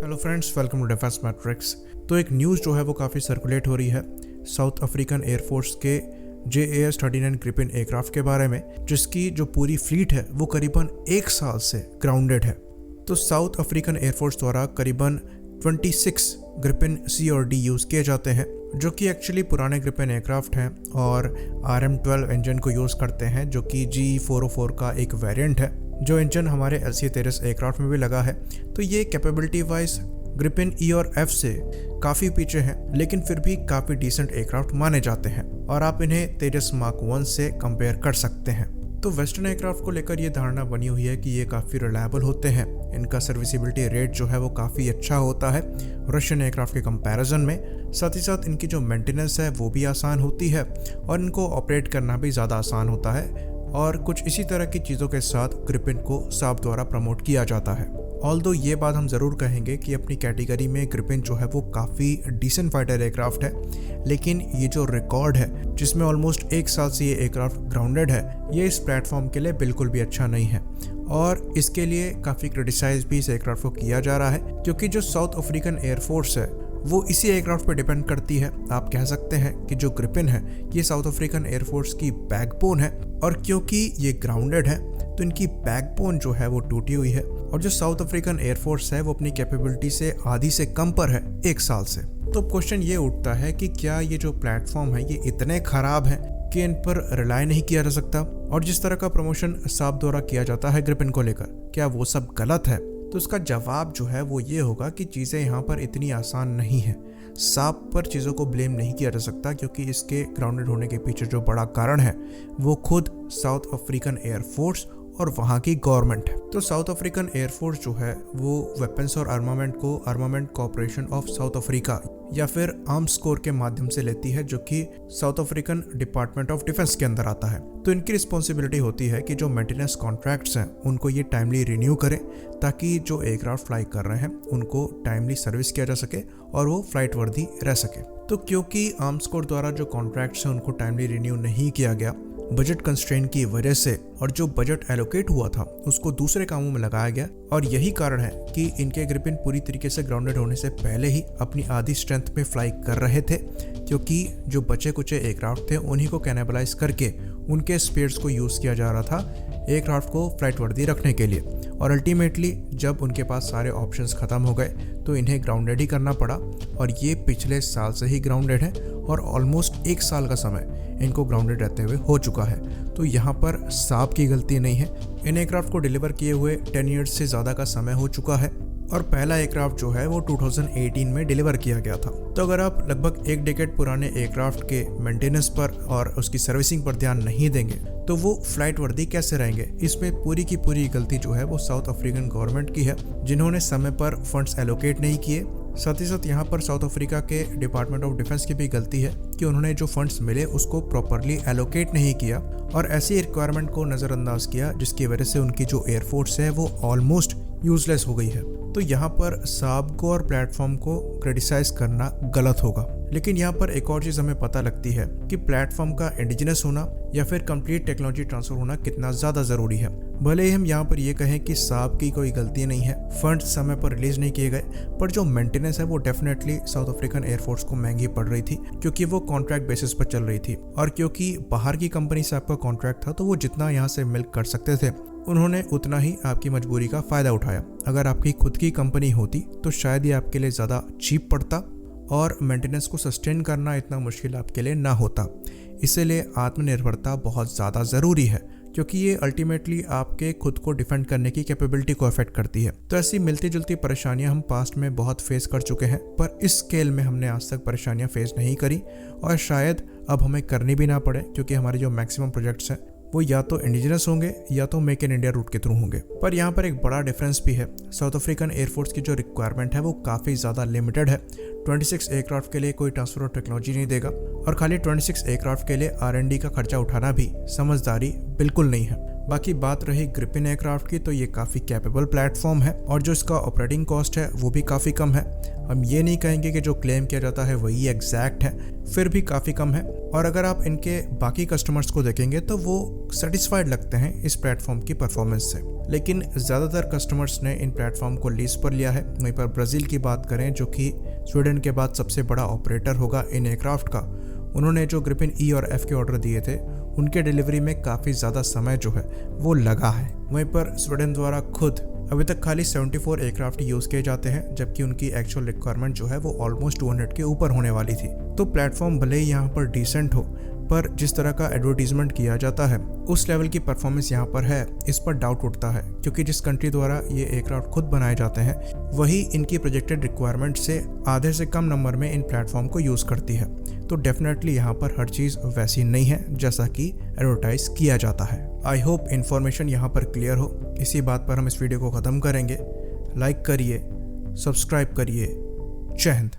Hello friends, welcome to Defence Matrix. तो एक news जो है वो काफ़ी सर्कुलेट हो रही है साउथ अफ्रीकन एयरफोर्स के JAS-39 ग्रिपेन एयरक्राफ्ट के बारे में, जिसकी जो पूरी फ्लीट है वो करीबन 1 साल से ग्राउंडेड है। तो साउथ अफ्रीकन एयरफोर्स द्वारा करीबन 26 ग्रिपेन C और D यूज़ किए जाते हैं, जो कि एक्चुअली पुराने ग्रिपेन एयरक्राफ्ट हैं और RM-12 इंजन को यूज़ करते हैं, जो कि GE-404 का एक वेरिएंट है, जो इंजन हमारे LCA-30 एयरक्राफ्ट में भी लगा है। तो ये कैपेबिलिटी वाइज ग्रिपेन E और F से काफ़ी पीछे हैं, लेकिन फिर भी काफ़ी डिसेंट एयरक्राफ्ट माने जाते हैं और आप इन्हें तेजस मार्क 1 से कंपेयर कर सकते हैं। तो वेस्टर्न एयरक्राफ्ट को लेकर ये धारणा बनी हुई है कि ये काफ़ी रिलायबल होते हैं, इनका सर्विसिबिलिटी रेट जो है वो काफ़ी अच्छा होता है रशियन एयरक्राफ्ट के कंपैरिजन में। साथ ही साथ इनकी जो मेंटेनेंस है वो भी आसान होती है और इनको ऑपरेट करना भी ज़्यादा आसान होता है। और कुछ इसी तरह की चीज़ों के साथ ग्रिपेन को साब द्वारा प्रमोट किया जाता है। ऑल्दो ये बात हम ज़रूर कहेंगे कि अपनी कैटेगरी में ग्रिपेन जो है वो काफ़ी डिसेंट फाइटर एयरक्राफ्ट है, लेकिन ये जो रिकॉर्ड है जिसमें ऑलमोस्ट 1 साल से ये एयरक्राफ्ट ग्राउंडेड है, ये इस प्लेटफॉर्म के लिए बिल्कुल भी अच्छा नहीं है और इसके लिए काफ़ी क्रिटिसाइज भी इस एयरक्राफ्ट को किया जा रहा है, क्योंकि जो साउथ अफ्रीकन एयरफोर्स है वो इसी एयरक्राफ्ट पर डिपेंड करती है। आप कह सकते हैं कि जो ग्रिपेन है ये साउथ अफ्रीकन एयरफोर्स की बैकबोन है, और क्योंकि ये ग्राउंडेड है तो इनकी बैकबोन जो है वो टूटी हुई है और जो साउथ अफ्रीकन एयरफोर्स है वो अपनी कैपेबिलिटी से आधी से कम पर है 1 साल से। तो क्वेश्चन ये उठता है कि क्या ये जो प्लेटफॉर्म है ये इतने खराब हैं कि इन पर रिलाय नहीं किया जा सकता, और जिस तरह का प्रमोशन साब द्वारा किया जाता है ग्रिपेन को लेकर, क्या वो सब गलत है? तो उसका जवाब जो है वो ये होगा कि चीज़ें यहाँ पर इतनी आसान नहीं है। साब पर चीज़ों को ब्लेम नहीं किया जा सकता, क्योंकि इसके ग्राउंडेड होने के पीछे जो बड़ा कारण है वो खुद साउथ अफ्रीकन एयरफोर्स और वहाँ की गवर्नमेंट है। तो साउथ अफ्रीकन एयरफोर्स जो है वो वेपन्स और आर्मामेंट को armament corporation of south Africa या फिर आर्म्स कोर के माध्यम से लेती है, जो कि south African department of defence के अंदर आता है। तो इनकी रिस्पॉन्सिबिलिटी होती है कि जो मेंटेनेंस कॉन्ट्रैक्ट्स हैं उनको ये टाइमली रिन्यू करें, ताकि जो एयरक्राफ्ट फ्लाई कर रहे हैं उनको टाइमली सर्विस किया जा सके और वो फ्लाइट वर्दी रह सके। तो क्योंकि आर्म्स कोर द्वारा जो कॉन्ट्रैक्ट्स हैं उनको टाइमली रिन्यू नहीं किया गया बजट कंस्ट्रेंट की वजह से, और जो बजट एलोकेट हुआ था उसको दूसरे कामों में लगाया गया, और यही कारण है कि इनके ग्रिपेन पूरी तरीके से ग्राउंडेड होने से पहले ही अपनी आधी स्ट्रेंथ पे फ्लाई कर रहे थे, क्योंकि जो बचे कुचे एयरक्राफ्ट थे उन्हीं को कैनिबलाइज करके उनके स्पेयर्स को यूज़ किया जा रहा था एयरक्राफ्ट को फ्लाइट वर्दी रखने के लिए। और अल्टीमेटली जब उनके पास सारे ऑप्शंस ख़त्म हो गए तो इन्हें ग्राउंडेड ही करना पड़ा, और ये पिछले साल से ही ग्राउंडेड है और ऑलमोस्ट 1 साल का समय इनको ग्राउंडेड रहते हुए हो चुका है। तो यहाँ पर साब की गलती नहीं है। इन एयरक्राफ्ट को डिलीवर किए हुए 10 ईयर्स से ज़्यादा का समय हो चुका है और पहला एयरक्राफ्ट जो है वो 2018 में डिलीवर किया गया था। तो अगर आप लगभग 1 डेकेड पुराने एयरक्राफ्ट के मेंटेनेंस पर और उसकी सर्विसिंग पर ध्यान नहीं देंगे तो वो फ्लाइट वर्दी कैसे रहेंगे? इसमें पूरी की पूरी गलती जो है वो साउथ अफ्रीकन गवर्नमेंट की है, जिन्होंने समय पर फंड्स एलोकेट नहीं किए। साथ ही साथ यहाँ पर साउथ अफ्रीका के डिपार्टमेंट ऑफ डिफेंस की भी गलती है कि उन्होंने जो फंड्स मिले उसको प्रॉपरली एलोकेट नहीं किया और ऐसी रिक्वायरमेंट को नज़रअंदाज किया, जिसकी वजह से उनकी जो एयरफोर्स है वो ऑलमोस्ट यूजलेस हो गई है। तो यहाँ पर साब को और प्लेटफॉर्म को क्रिटिसाइज करना गलत होगा। लेकिन यहाँ पर एक और चीज़ हमें पता लगती है कि प्लेटफॉर्म का इंडिजिनस होना या फिर कंप्लीट टेक्नोलॉजी ट्रांसफर होना कितना ज़्यादा ज़रूरी है। भले ही हम यहाँ पर ये कहें कि साब की कोई गलती नहीं है, फंड्स समय पर रिलीज नहीं किए गए, पर जो मेंटेनेंस है वो डेफिनेटली साउथ अफ्रीकन एयरफोर्स को महंगी पड़ रही थी, क्योंकि वो कॉन्ट्रैक्ट बेसिस पर चल रही थी। और क्योंकि बाहर की कंपनी से आपका कॉन्ट्रैक्ट था तो वो जितना यहाँ से मिल्क कर सकते थे उन्होंने उतना ही आपकी मजबूरी का फ़ायदा उठाया। अगर आपकी खुद की कंपनी होती तो शायद ये आपके लिए ज़्यादा चीप पड़ता और मेंटेनेंस को सस्टेन करना इतना मुश्किल आपके लिए ना होता। इसीलिए आत्मनिर्भरता बहुत ज़्यादा ज़रूरी है, क्योंकि ये अल्टीमेटली आपके खुद को डिफेंड करने की कैपेबिलिटी को अफेक्ट करती है। तो ऐसी मिलती जुलती परेशानियां हम पास्ट में बहुत फेस कर चुके हैं, पर इस स्केल में हमने आज तक परेशानियां फेस नहीं करी और शायद अब हमें करनी भी ना पड़े, क्योंकि हमारे जो मैक्सिमम प्रोजेक्ट्स हैं वो या तो इंडिजिनस होंगे या तो मेक इन इंडिया रूट के थ्रू होंगे। पर यहाँ पर एक बड़ा डिफरेंस भी है। साउथ अफ्रीकन एयरफोर्स की जो रिक्वायरमेंट है वो काफ़ी ज़्यादा लिमिटेड है। 26 एयरक्राफ्ट के लिए कोई ट्रांसफर ऑफ टेक्नोलॉजी नहीं देगा और खाली 26 एयरक्राफ्ट के लिए R&D का खर्चा उठाना भी समझदारी बिल्कुल नहीं है। बाकी बात रही ग्रिपिन एयरक्राफ्ट की, तो ये काफ़ी कैपेबल प्लेटफॉर्म है और जो इसका ऑपरेटिंग कॉस्ट है वो भी काफ़ी कम है। हम ये नहीं कहेंगे कि जो क्लेम किया जाता है वही एग्जैक्ट है, फिर भी काफ़ी कम है। और अगर आप इनके बाकी कस्टमर्स को देखेंगे तो वो सेटिस्फाइड लगते हैं इस प्लेटफॉर्म की परफॉर्मेंस से। लेकिन ज़्यादातर कस्टमर्स ने इन प्लेटफॉर्म को लीज पर लिया है। वहीं पर ब्राज़ील की बात करें, जो कि स्वीडन के बाद सबसे बड़ा ऑपरेटर होगा इन एयरक्राफ्ट का, उन्होंने जो ग्रिपिन ई और एफ के ऑर्डर दिए थे उनके डिलीवरी में काफ़ी ज़्यादा समय जो है वो लगा है। वहीं पर स्वीडन द्वारा खुद अभी तक खाली 74 एयरक्राफ्ट यूज़ किए जाते हैं, जबकि उनकी एक्चुअल रिक्वायरमेंट जो है वो ऑलमोस्ट 200 के ऊपर होने वाली थी। तो प्लेटफॉर्म भले ही यहाँ पर डिसेंट हो, पर जिस तरह का एडवर्टीजमेंट किया जाता है उस लेवल की परफॉर्मेंस यहाँ पर है, इस पर डाउट उठता है। क्योंकि जिस कंट्री द्वारा ये एयरक्राफ्ट खुद बनाए जाते हैं वही इनकी प्रोजेक्टेड रिक्वायरमेंट से आधे से कम नंबर में इन प्लेटफॉर्म को यूज़ करती है। तो डेफिनेटली यहाँ पर हर चीज़ वैसी नहीं है जैसा कि एडवर्टाइज किया जाता है। आई होप इन्फॉर्मेशन यहाँ पर क्लियर हो। इसी बात पर हम इस वीडियो को ख़त्म करेंगे। लाइक करिए, सब्सक्राइब करिए। जय हिंद।